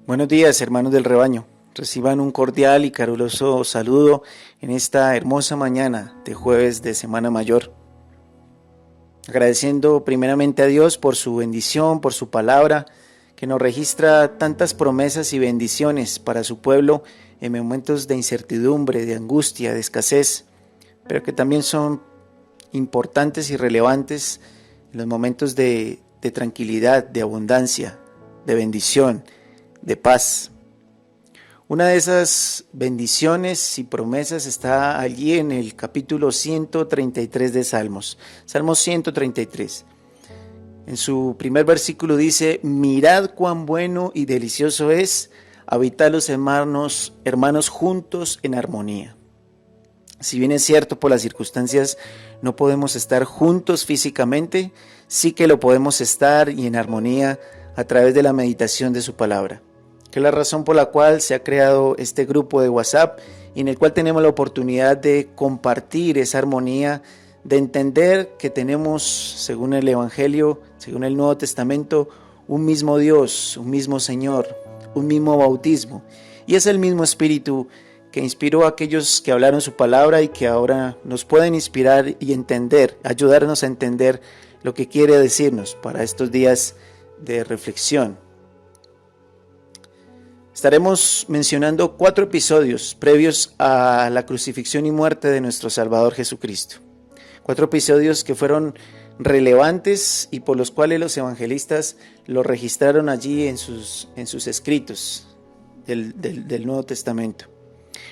Buenos días, hermanos del rebaño. Reciban un cordial y caluroso saludo en esta hermosa mañana de jueves de Semana Mayor. Agradeciendo primeramente a Dios por su bendición, por su palabra, que nos registra tantas promesas y bendiciones para su pueblo en momentos de incertidumbre, de angustia, de escasez, pero que también son importantes y relevantes en los momentos de tranquilidad, de abundancia, de bendición, de paz. Una de esas bendiciones y promesas está allí en el capítulo 133 de Salmos, Salmos 133. En su primer versículo dice: mirad cuán bueno y delicioso es habitar los hermanos juntos en armonía. Si bien es cierto, por las circunstancias no podemos estar juntos físicamente, sí que lo podemos estar y en armonía a través de la meditación de su palabra, que es la razón por la cual se ha creado este grupo de WhatsApp y en el cual tenemos la oportunidad de compartir esa armonía, de entender que tenemos, según el Evangelio, según el Nuevo Testamento, un mismo Dios, un mismo Señor, un mismo bautismo, y es el mismo Espíritu que inspiró a aquellos que hablaron su palabra y que ahora nos pueden inspirar y entender, ayudarnos a entender lo que quiere decirnos para estos días de reflexión. Estaremos mencionando 4 episodios previos a la crucifixión y muerte de nuestro Salvador Jesucristo. 4 episodios que fueron relevantes y por los cuales los evangelistas lo registraron allí en sus escritos del Nuevo Testamento.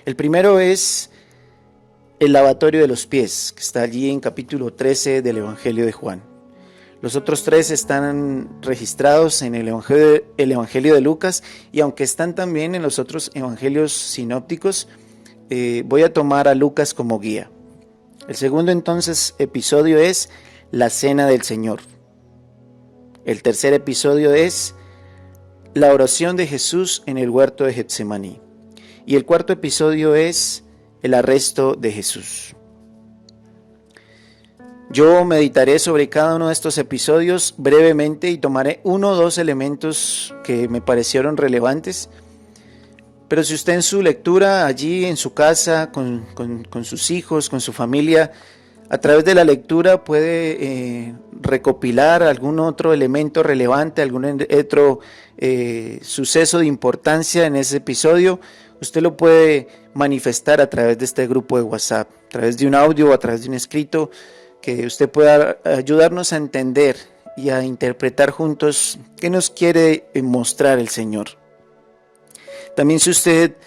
El primero es el lavatorio de los pies, que está allí en capítulo 13 del Evangelio de Juan. Los otros 3 están registrados en el Evangelio de Lucas, y aunque están también en los otros evangelios sinópticos, voy a tomar a Lucas como guía. El segundo entonces episodio es la Cena del Señor. El tercer episodio es la oración de Jesús en el huerto de Getsemaní. Y el cuarto episodio es el arresto de Jesús. Yo meditaré sobre cada uno de estos episodios brevemente y tomaré 1 o 2 elementos que me parecieron relevantes. Pero si usted en su lectura, allí en su casa, con sus hijos, con su familia, a través de la lectura puede recopilar algún otro elemento relevante, algún otro suceso de importancia en ese episodio, usted lo puede manifestar a través de este grupo de WhatsApp, a través de un audio o a través de un escrito, que usted pueda ayudarnos a entender y a interpretar juntos qué nos quiere mostrar el Señor. También, si usted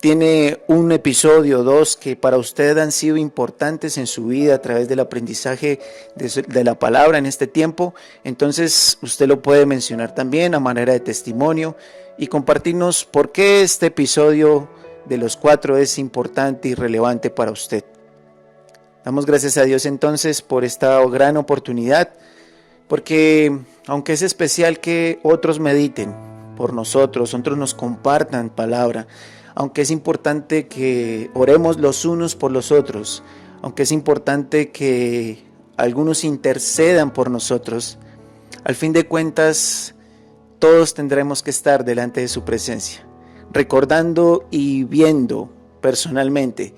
tiene un episodio o 2 que para usted han sido importantes en su vida a través del aprendizaje de la palabra en este tiempo, entonces usted lo puede mencionar también a manera de testimonio y compartirnos por qué este episodio de los 4 es importante y relevante para usted. Damos gracias a Dios entonces por esta gran oportunidad, porque aunque es especial que otros mediten por nosotros, otros nos compartan palabra, aunque es importante que oremos los unos por los otros, aunque es importante que algunos intercedan por nosotros, al fin de cuentas todos tendremos que estar delante de su presencia, recordando y viendo personalmente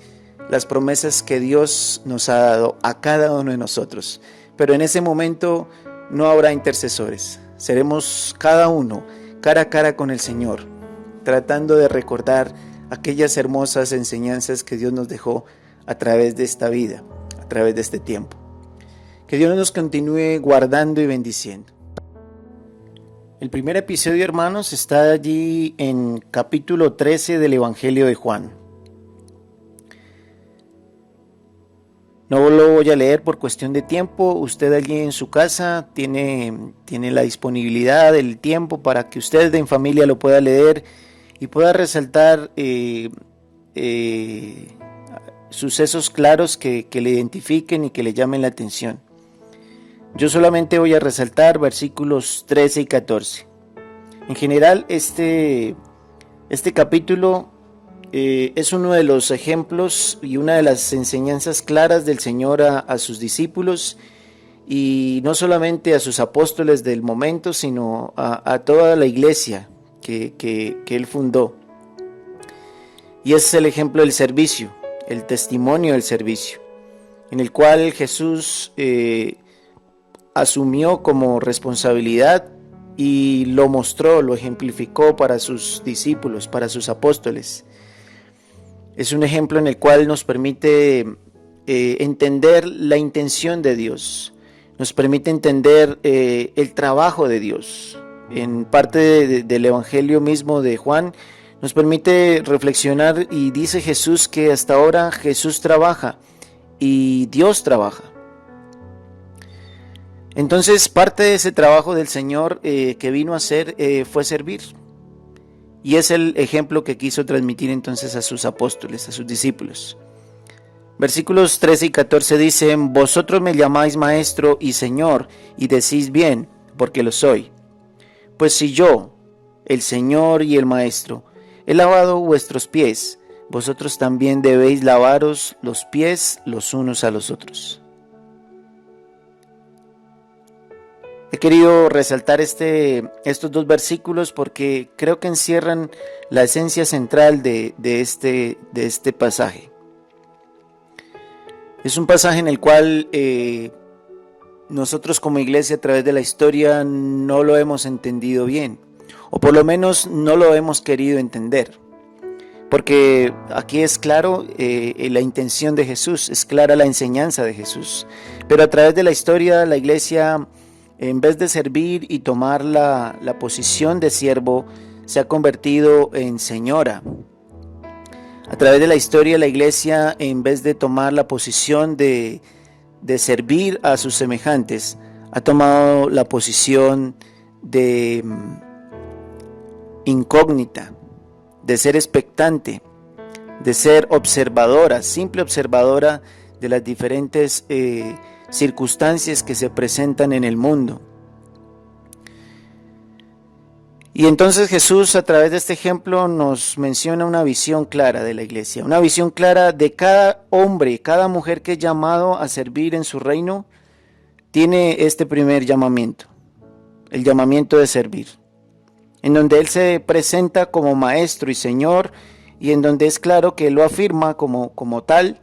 las promesas que Dios nos ha dado a cada uno de nosotros. Pero en ese momento no habrá intercesores, seremos cada uno cara a cara con el Señor, tratando de recordar aquellas hermosas enseñanzas que Dios nos dejó a través de esta vida, a través de este tiempo. Que Dios nos continúe guardando y bendiciendo. El primer episodio, hermanos, está allí en capítulo 13 del Evangelio de Juan. No lo voy a leer por cuestión de tiempo. Usted allí en su casa tiene la disponibilidad, el tiempo para que usted en familia lo pueda leer y pueda resaltar sucesos claros que le identifiquen y que le llamen la atención. Yo solamente voy a resaltar versículos 13 y 14. En general, este capítulo es uno de los ejemplos y una de las enseñanzas claras del Señor a sus discípulos, y no solamente a sus apóstoles del momento, sino a toda la iglesia que él fundó. Y ese es el ejemplo del servicio, el testimonio del servicio, en el cual Jesús asumió como responsabilidad y lo mostró, lo ejemplificó para sus discípulos, para sus apóstoles. Es un ejemplo en el cual nos permite entender la intención de Dios, nos permite entender el trabajo de Dios. En parte del Evangelio mismo de Juan, nos permite reflexionar y dice Jesús que hasta ahora Jesús trabaja y Dios trabaja. Entonces parte de ese trabajo del Señor que vino a hacer fue servir. Y es el ejemplo que quiso transmitir entonces a sus apóstoles, a sus discípulos. Versículos 13 y 14 dicen: vosotros me llamáis maestro y señor, y decís bien, porque lo soy. Pues si yo, el Señor y el Maestro, he lavado vuestros pies, vosotros también debéis lavaros los pies los unos a los otros. He querido resaltar estos dos versículos porque creo que encierran la esencia central de este pasaje. Es un pasaje en el cual nosotros como iglesia a través de la historia no lo hemos entendido bien, o por lo menos no lo hemos querido entender. Porque aquí es claro la intención de Jesús, es clara la enseñanza de Jesús. Pero a través de la historia la iglesia, en vez de servir y tomar la posición de siervo, se ha convertido en señora. A través de la historia la iglesia, en vez de tomar la posición de servir a sus semejantes, ha tomado la posición de incógnita, de ser expectante, de ser observadora, simple observadora de las diferentes circunstancias que se presentan en el mundo. Y entonces Jesús a través de este ejemplo nos menciona una visión clara de la iglesia, una visión clara de cada hombre, cada mujer que es llamado a servir en su reino, tiene este primer llamamiento, el llamamiento de servir, en donde Él se presenta como Maestro y Señor y en donde es claro que Él lo afirma como tal.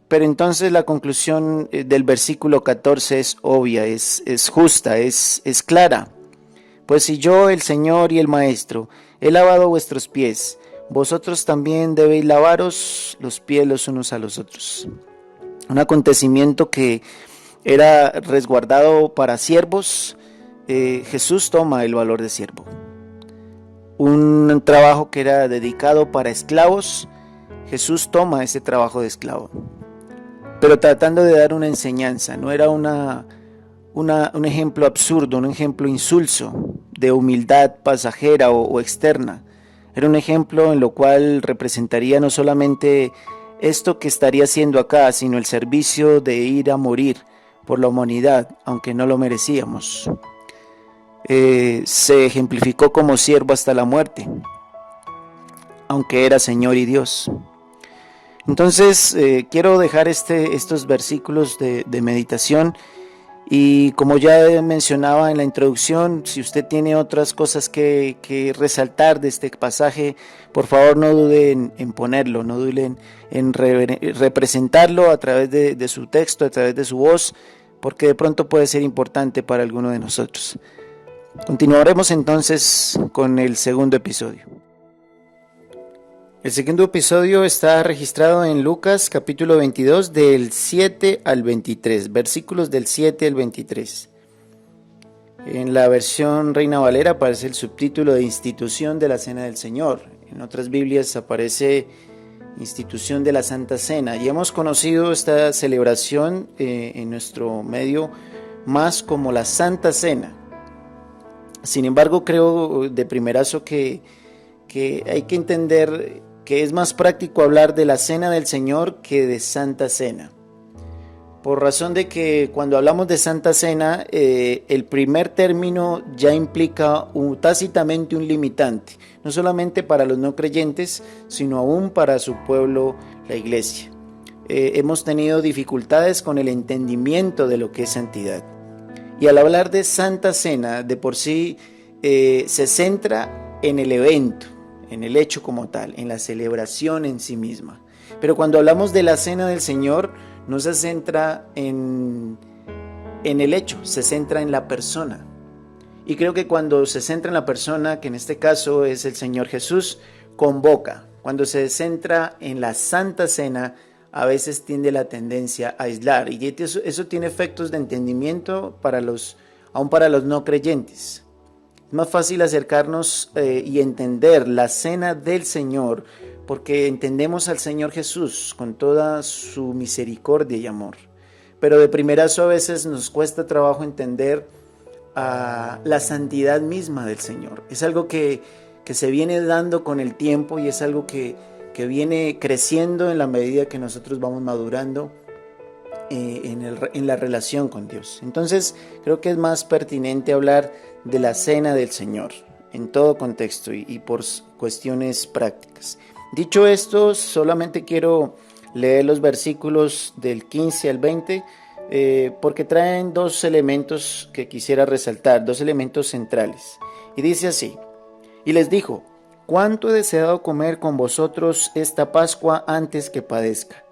Pero entonces la conclusión del versículo 14 es obvia, es justa, es clara. Pues si yo, el Señor y el Maestro, he lavado vuestros pies, vosotros también debéis lavaros los pies los unos a los otros. Un acontecimiento que era resguardado para siervos, Jesús toma el valor de siervo. Un trabajo que era dedicado para esclavos, Jesús toma ese trabajo de esclavo. Pero tratando de dar una enseñanza, no era un ejemplo absurdo, un ejemplo insulso de humildad pasajera o externa. Era un ejemplo en lo cual representaría no solamente esto que estaría haciendo acá, sino el servicio de ir a morir por la humanidad, aunque no lo merecíamos. Se ejemplificó como siervo hasta la muerte, aunque era Señor y Dios. Entonces quiero dejar estos versículos de meditación y como ya mencionaba en la introducción, si usted tiene otras cosas que resaltar de este pasaje, por favor no duden en ponerlo, no duden en representarlo a través de su texto, a través de su voz, porque de pronto puede ser importante para alguno de nosotros. Continuaremos entonces con el segundo episodio. El segundo episodio está registrado en Lucas capítulo 22 del 7 al 23, versículos del 7 al 23. En la versión Reina Valera aparece el subtítulo de Institución de la Cena del Señor. En otras Biblias aparece Institución de la Santa Cena. Y hemos conocido esta celebración en nuestro medio más como la Santa Cena. Sin embargo, creo de primerazo que hay que entender que es más práctico hablar de la Cena del Señor que de Santa Cena. Por razón de que cuando hablamos de Santa Cena, el primer término ya implica tácitamente un limitante, no solamente para los no creyentes, sino aún para su pueblo, la iglesia. Hemos tenido dificultades con el entendimiento de lo que es santidad. Y al hablar de Santa Cena, de por sí se centra en el evento, en el hecho como tal, en la celebración en sí misma. Pero cuando hablamos de la cena del Señor, no se centra en el hecho, se centra en la persona. Y creo que cuando se centra en la persona, que en este caso es el Señor Jesús, convoca. Cuando se centra en la Santa Cena, a veces tiende la tendencia a aislar. Y eso tiene efectos de entendimiento aún para los no creyentes. Es más fácil acercarnos y entender la cena del Señor porque entendemos al Señor Jesús con toda su misericordia y amor. Pero de primerazo a veces nos cuesta trabajo entender la santidad misma del Señor. Es algo que se viene dando con el tiempo y es algo que viene creciendo en la medida que nosotros vamos madurando en la relación con Dios. Entonces creo que es más pertinente hablar de la cena del Señor en todo contexto y por cuestiones prácticas. Dicho esto, solamente quiero leer los versículos del 15 al 20 porque traen dos elementos que quisiera resaltar, dos elementos centrales. Y dice así: y les dijo: cuánto he deseado comer con vosotros esta Pascua antes que padezca,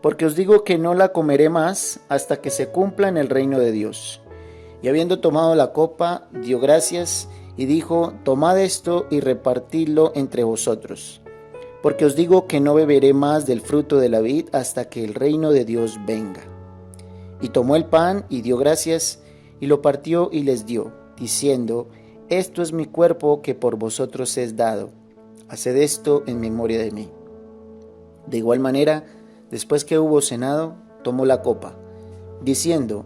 porque os digo que no la comeré más hasta que se cumpla en el reino de Dios. Y habiendo tomado la copa, dio gracias y dijo: tomad esto y repartidlo entre vosotros, porque os digo que no beberé más del fruto de la vid hasta que el reino de Dios venga. Y tomó el pan y dio gracias y lo partió y les dio, diciendo: esto es mi cuerpo que por vosotros es dado. Haced esto en memoria de mí. De igual manera, después que hubo cenado, tomó la copa, diciendo: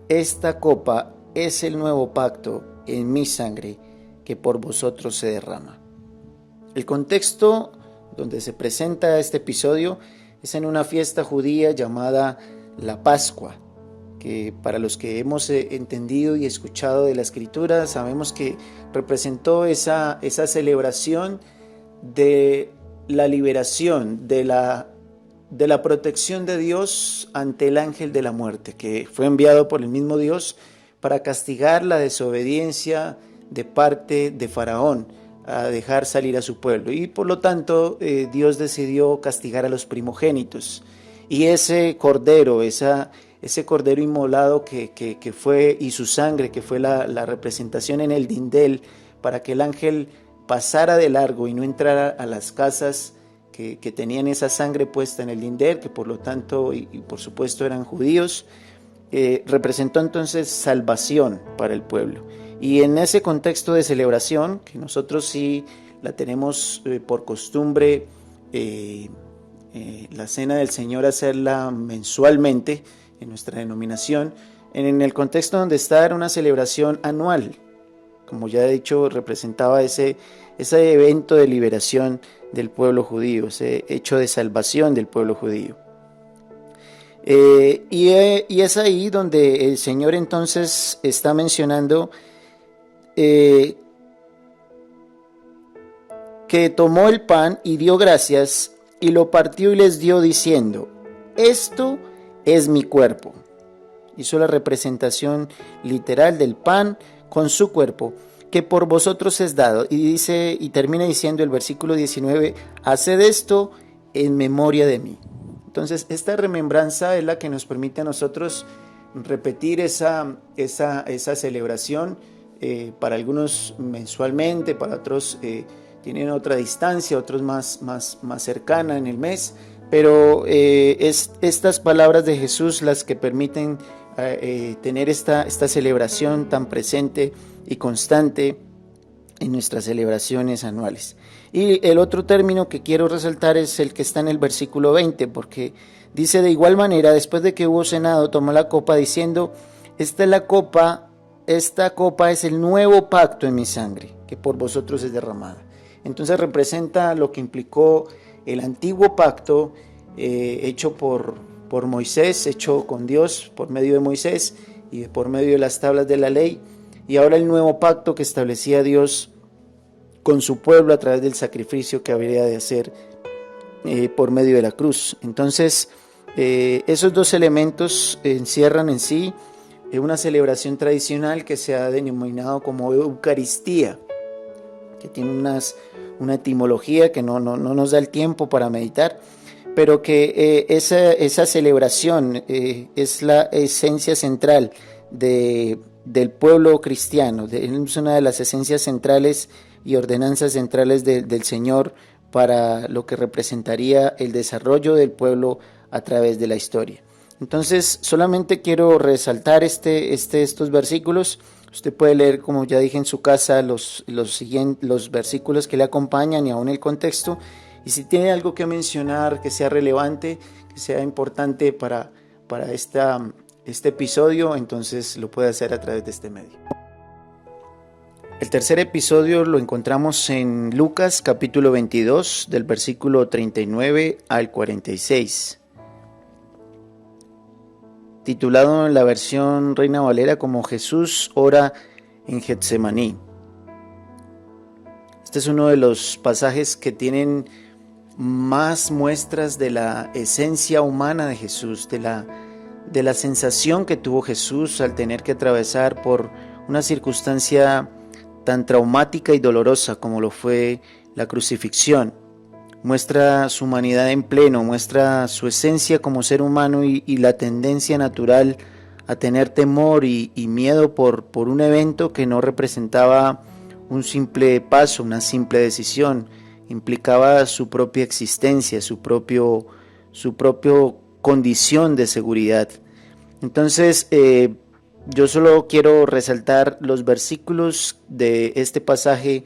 esta copa es el nuevo pacto en mi sangre que por vosotros se derrama. El contexto donde se presenta este episodio es en una fiesta judía llamada la Pascua, que para los que hemos entendido y escuchado de la Escritura, sabemos que representó esa celebración de la liberación, de la protección de Dios ante el ángel de la muerte, que fue enviado por el mismo Dios para castigar la desobediencia de parte de Faraón, a dejar salir a su pueblo. Y por lo tanto, Dios decidió castigar a los primogénitos. Y ese cordero, ese cordero inmolado que fue, y su sangre, que fue la representación en el dindel, para que el ángel pasara de largo y no entrara a las casas que tenían esa sangre puesta en el dindel, que por lo tanto, y por supuesto eran judíos, representó entonces salvación para el pueblo. Y en ese contexto de celebración, que nosotros sí la tenemos por costumbre, la cena del Señor hacerla mensualmente en nuestra denominación, en el contexto donde está era una celebración anual, como ya he dicho, representaba ese evento de liberación del pueblo judío, ese hecho de salvación del pueblo judío. Y es ahí donde el Señor entonces está mencionando que tomó el pan y dio gracias y lo partió y les dio diciendo: esto es mi cuerpo. Hizo la representación literal del pan con su cuerpo, que por vosotros es dado. Y termina diciendo el versículo 19: haced esto en memoria de mí. Entonces, esta remembranza es la que nos permite a nosotros repetir esa celebración, para algunos mensualmente, para otros tienen otra distancia, otros más cercana en el mes, pero es estas palabras de Jesús las que permiten tener esta celebración tan presente y constante en nuestras celebraciones anuales. Y el otro término que quiero resaltar es el que está en el versículo 20, porque dice: de igual manera, después de que hubo cenado, tomó la copa diciendo: esta copa es el nuevo pacto en mi sangre, que por vosotros es derramada. Entonces representa lo que implicó el antiguo pacto hecho por Moisés, hecho con Dios por medio de Moisés y por medio de las tablas de la ley, y ahora el nuevo pacto que establecía Dios con su pueblo a través del sacrificio que habría de hacer por medio de la cruz. Entonces, esos dos elementos encierran en sí una celebración tradicional que se ha denominado como Eucaristía. que tiene una etimología que no nos da el tiempo para meditar, pero que esa celebración es la esencia central del pueblo cristiano, es una de las esencias centrales y ordenanzas centrales del Señor para lo que representaría el desarrollo del pueblo a través de la historia. Entonces, solamente quiero resaltar estos versículos. Usted puede leer, como ya dije, en su casa los versículos que le acompañan y aún el contexto. Y si tiene algo que mencionar que sea relevante, que sea importante para este episodio, entonces lo puede hacer a través de este medio. El tercer episodio lo encontramos en Lucas capítulo 22, del versículo 39 al 46. Titulado en la versión Reina Valera como Jesús ora en Getsemaní. Este es uno de los pasajes que tienen más muestras de la esencia humana de Jesús, de la sensación que tuvo Jesús al tener que atravesar por una circunstancia tan traumática y dolorosa como lo fue la crucifixión. Muestra su humanidad en pleno, muestra su esencia como ser humano y la tendencia natural a tener temor y miedo por un evento que no representaba un simple paso, una simple decisión, implicaba su propia existencia, su propio condición de seguridad. Entonces, yo solo quiero resaltar los versículos de este pasaje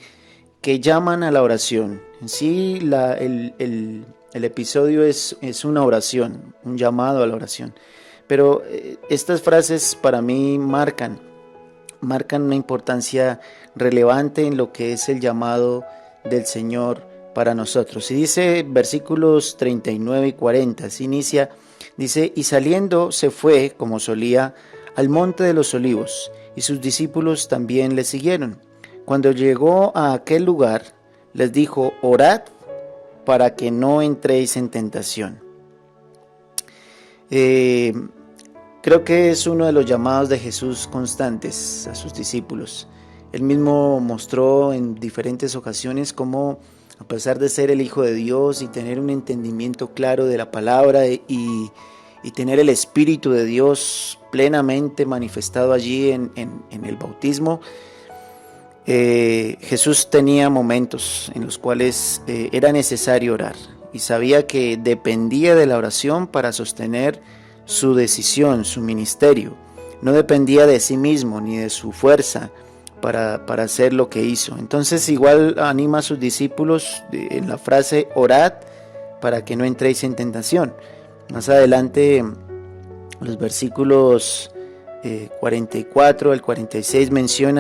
que llaman a la oración. En sí, el episodio es una oración, un llamado a la oración. Pero estas frases para mí marcan una importancia relevante en lo que es el llamado del Señor para nosotros. Y dice versículos 39 y 40, se inicia, dice, y saliendo se fue, como solía, al monte de los olivos, y sus discípulos también le siguieron. Cuando llegó a aquel lugar, les dijo, orad para que no entréis en tentación. Creo que es uno de los llamados de Jesús constantes a sus discípulos. Él mismo mostró en diferentes ocasiones cómo, a pesar de ser el Hijo de Dios y tener un entendimiento claro de la palabra y tener el Espíritu de Dios plenamente manifestado allí en el bautismo, Jesús tenía momentos en los cuales era necesario orar y sabía que dependía de la oración para sostener su decisión, su ministerio. No dependía de sí mismo ni de su fuerza para hacer lo que hizo. Entonces igual anima a sus discípulos en la frase orad para que no entréis en tentación. Más adelante, los versículos 44 al 46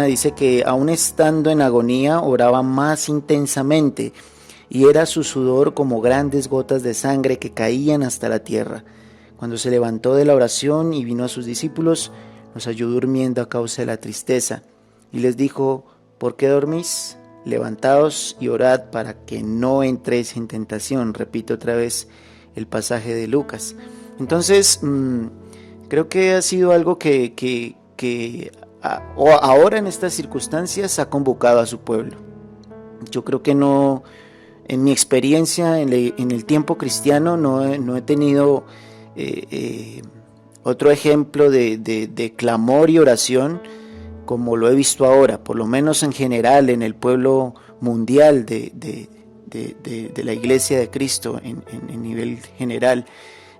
dice que aún estando en agonía oraba más intensamente y era su sudor como grandes gotas de sangre que caían hasta la tierra. Cuando se levantó de la oración y vino a sus discípulos, los halló durmiendo a causa de la tristeza y les dijo, ¿por qué dormís? Levantaos y orad para que no entréis en tentación. Repito otra vez el pasaje de Lucas. Entonces, creo que ha sido algo que ahora en estas circunstancias ha convocado a su pueblo. Yo creo que no, en mi experiencia en el tiempo cristiano, no he tenido otro ejemplo de clamor y oración como lo he visto ahora, por lo menos en general en el pueblo mundial de la Iglesia de Cristo en nivel general.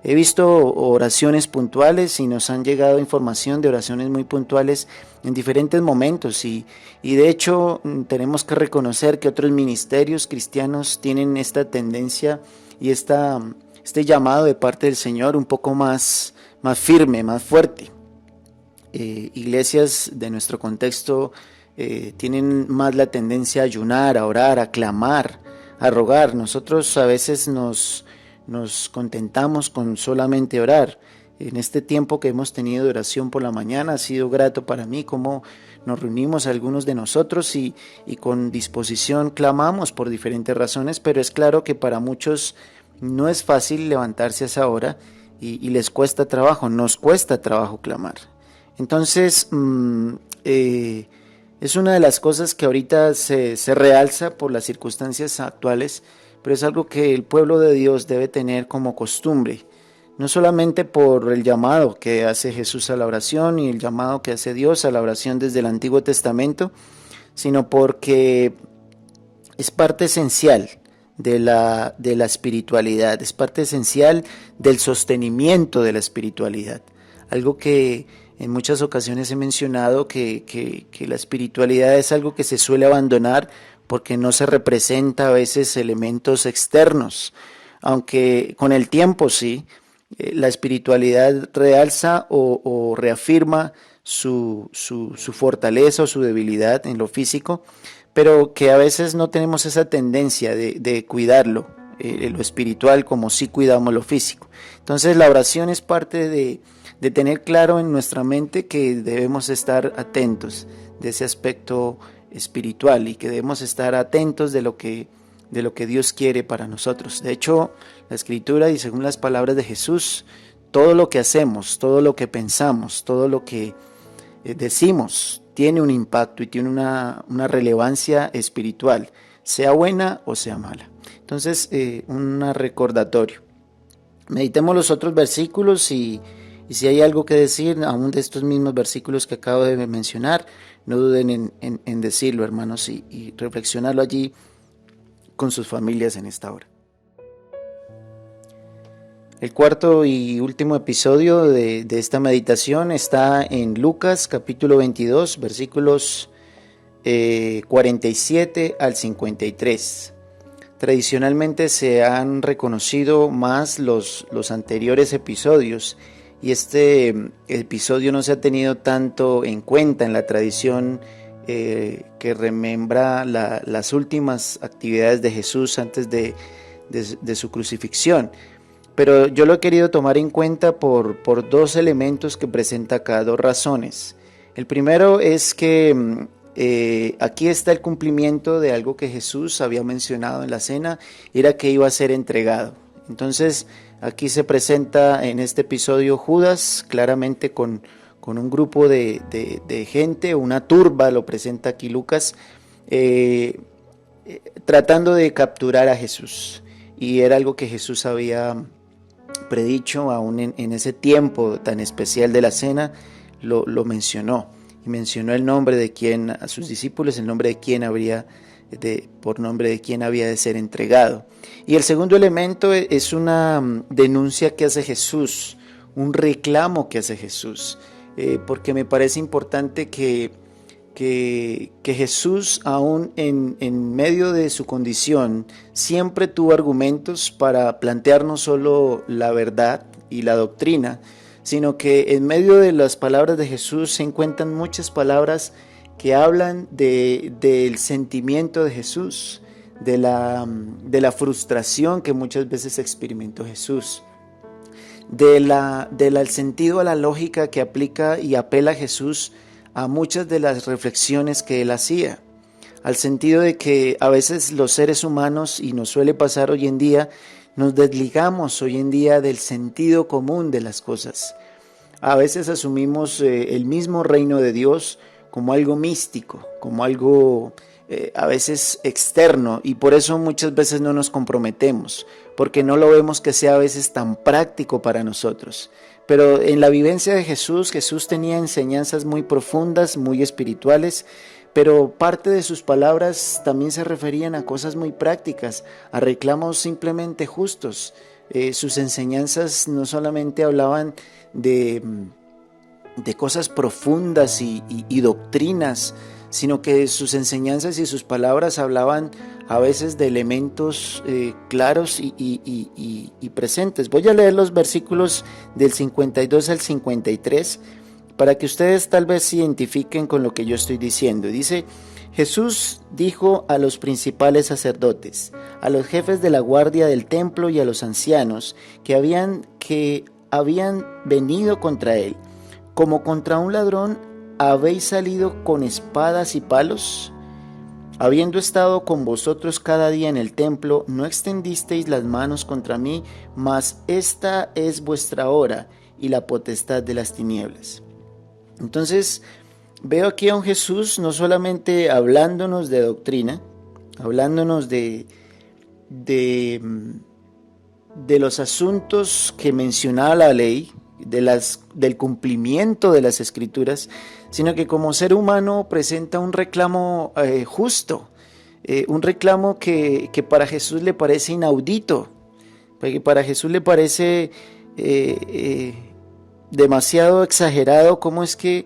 He visto oraciones puntuales y nos han llegado información de oraciones muy puntuales en diferentes momentos y de hecho tenemos que reconocer que otros ministerios cristianos tienen esta tendencia y este llamado de parte del Señor un poco más firme, más fuerte. Iglesias de nuestro contexto tienen más la tendencia a ayunar, a orar, a clamar, a rogar. Nosotros a veces nos contentamos con solamente orar. En este tiempo que hemos tenido de oración por la mañana ha sido grato para mí como nos reunimos algunos de nosotros y con disposición clamamos por diferentes razones, pero es claro que para muchos no es fácil levantarse a esa hora y les cuesta trabajo, nos cuesta trabajo clamar. Entonces, Es una de las cosas que ahorita se realza por las circunstancias actuales, pero es algo que el pueblo de Dios debe tener como costumbre, no solamente por el llamado que hace Jesús a la oración y el llamado que hace Dios a la oración desde el Antiguo Testamento, sino porque es parte esencial de la espiritualidad, es parte esencial del sostenimiento de la espiritualidad. Algo que en muchas ocasiones he mencionado que la espiritualidad es algo que se suele abandonar porque no se representa a veces elementos externos, aunque con el tiempo sí, la espiritualidad realza o reafirma su fortaleza o su debilidad en lo físico, pero que a veces no tenemos esa tendencia de cuidarlo, lo espiritual, como sí cuidamos lo físico. Entonces la oración es parte de tener claro en nuestra mente que debemos estar atentos de ese aspecto espiritual y que debemos estar atentos de lo que Dios quiere para nosotros. De hecho, la Escritura y según las palabras de Jesús, todo lo que hacemos, todo lo que pensamos, todo lo que decimos tiene un impacto y tiene una relevancia espiritual, sea buena o sea mala. Entonces, un recordatorio. Meditemos los otros versículos y si hay algo que decir, aún de estos mismos versículos que acabo de mencionar, no duden en decirlo, hermanos, y reflexionarlo allí con sus familias en esta hora. El cuarto y último episodio de esta meditación está en Lucas capítulo 22, versículos 47 al 53. Tradicionalmente se han reconocido más los anteriores episodios y este episodio no se ha tenido tanto en cuenta en la tradición que remembra las últimas actividades de Jesús antes de su crucifixión. Pero yo lo he querido tomar en cuenta por dos elementos que presenta acá, dos razones. El primero es que aquí está el cumplimiento de algo que Jesús había mencionado en la cena, era que iba a ser entregado. Entonces aquí se presenta en este episodio Judas claramente con un grupo de gente, una turba, lo presenta aquí Lucas, tratando de capturar a Jesús. Y era algo que Jesús había predicho aún en ese tiempo tan especial de la cena, lo mencionó. Y mencionó el nombre de quien, a sus discípulos, el nombre de quien por nombre de quien había de ser entregado. Y el segundo elemento es una denuncia que hace Jesús, un reclamo que hace Jesús, porque me parece importante que Jesús, aún en medio de su condición, siempre tuvo argumentos para plantear no solo la verdad y la doctrina, sino que en medio de las palabras de Jesús se encuentran muchas palabras que hablan del sentimiento de Jesús, de la frustración que muchas veces experimentó Jesús, del sentido a la lógica que aplica y apela a Jesús a muchas de las reflexiones que él hacía, al sentido de que a veces los seres humanos, y nos suele pasar hoy en día, nos desligamos hoy en día del sentido común de las cosas. A veces asumimos el mismo reino de Dios como algo místico, como algo a veces externo, y por eso muchas veces no nos comprometemos, porque no lo vemos que sea a veces tan práctico para nosotros. Pero en la vivencia de Jesús tenía enseñanzas muy profundas, muy espirituales, pero parte de sus palabras también se referían a cosas muy prácticas, a reclamos simplemente justos. Sus enseñanzas no solamente hablaban de cosas profundas y doctrinas, sino que sus enseñanzas y sus palabras hablaban a veces de elementos claros y presentes. Voy a leer los versículos del 52 al 53 para que ustedes tal vez se identifiquen con lo que yo estoy diciendo. Dice: Jesús dijo a los principales sacerdotes, a los jefes de la guardia del templo y a los ancianos que habían venido contra él: como contra un ladrón habéis salido con espadas y palos. Habiendo estado con vosotros cada día en el templo, no extendisteis las manos contra mí, mas esta es vuestra hora y la potestad de las tinieblas. Entonces, veo aquí a un Jesús no solamente hablándonos de doctrina, hablándonos de, de los asuntos que mencionaba la ley, del cumplimiento de las escrituras, sino que como ser humano presenta un reclamo justo, un reclamo que para Jesús le parece inaudito, porque para Jesús le parece demasiado exagerado cómo es que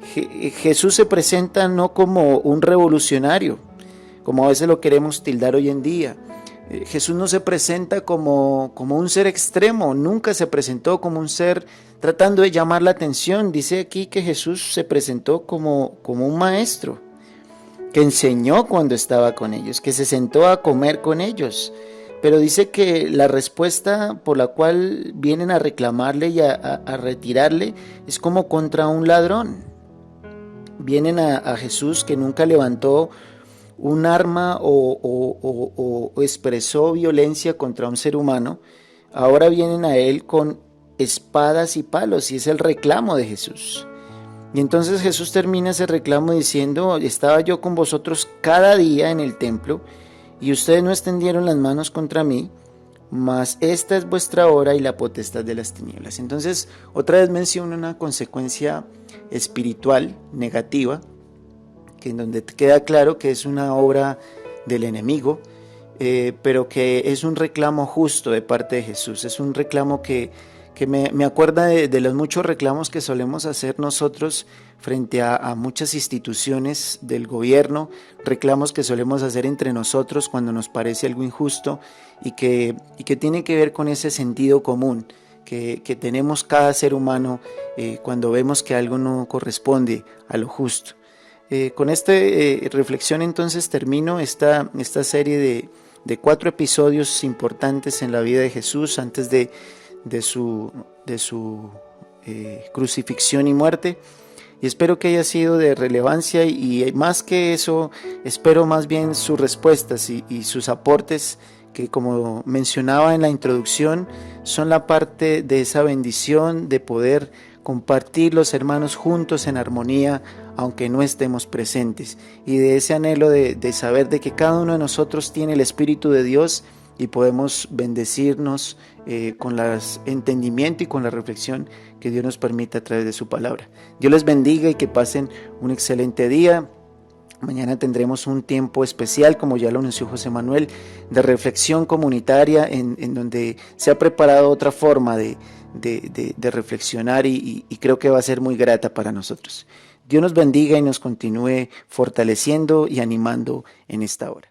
Jesús se presenta no como un revolucionario, como a veces lo queremos tildar hoy en día. Jesús no se presenta como un ser extremo, nunca se presentó como un ser tratando de llamar la atención. Dice aquí que Jesús se presentó como un maestro, que enseñó cuando estaba con ellos, que se sentó a comer con ellos. Pero dice que la respuesta por la cual vienen a reclamarle y a retirarle es como contra un ladrón. Vienen a Jesús, que nunca levantó un arma o expresó violencia contra un ser humano. Ahora vienen a él con espadas y palos, y es el reclamo de Jesús. Y entonces Jesús termina ese reclamo diciendo: estaba yo con vosotros cada día en el templo, y ustedes no extendieron las manos contra mí, mas esta es vuestra hora y la potestad de las tinieblas. Entonces, otra vez menciona una consecuencia espiritual negativa, que en donde queda claro que es una obra del enemigo, pero que es un reclamo justo de parte de Jesús. Es un reclamo que me acuerda de los muchos reclamos que solemos hacer nosotros frente a muchas instituciones del gobierno, reclamos que solemos hacer entre nosotros cuando nos parece algo injusto, y que tiene que ver con ese sentido común que tenemos cada ser humano cuando vemos que algo no corresponde a lo justo. Con esta reflexión entonces termino esta serie de 4 episodios importantes en la vida de Jesús antes de su crucifixión y muerte, y espero que haya sido de relevancia, y más que eso, espero más bien sus respuestas y sus aportes, que como mencionaba en la introducción, son la parte de esa bendición de poder compartir los hermanos juntos en armonía, aunque no estemos presentes, y de ese anhelo de saber de que cada uno de nosotros tiene el Espíritu de Dios y podemos bendecirnos con el entendimiento y con la reflexión que Dios nos permite a través de su palabra. Dios les bendiga y que pasen un excelente día. Mañana tendremos un tiempo especial, como ya lo anunció José Manuel, de reflexión comunitaria, en donde se ha preparado otra forma de reflexionar, y creo que va a ser muy grata para nosotros. Dios nos bendiga y nos continúe fortaleciendo y animando en esta hora.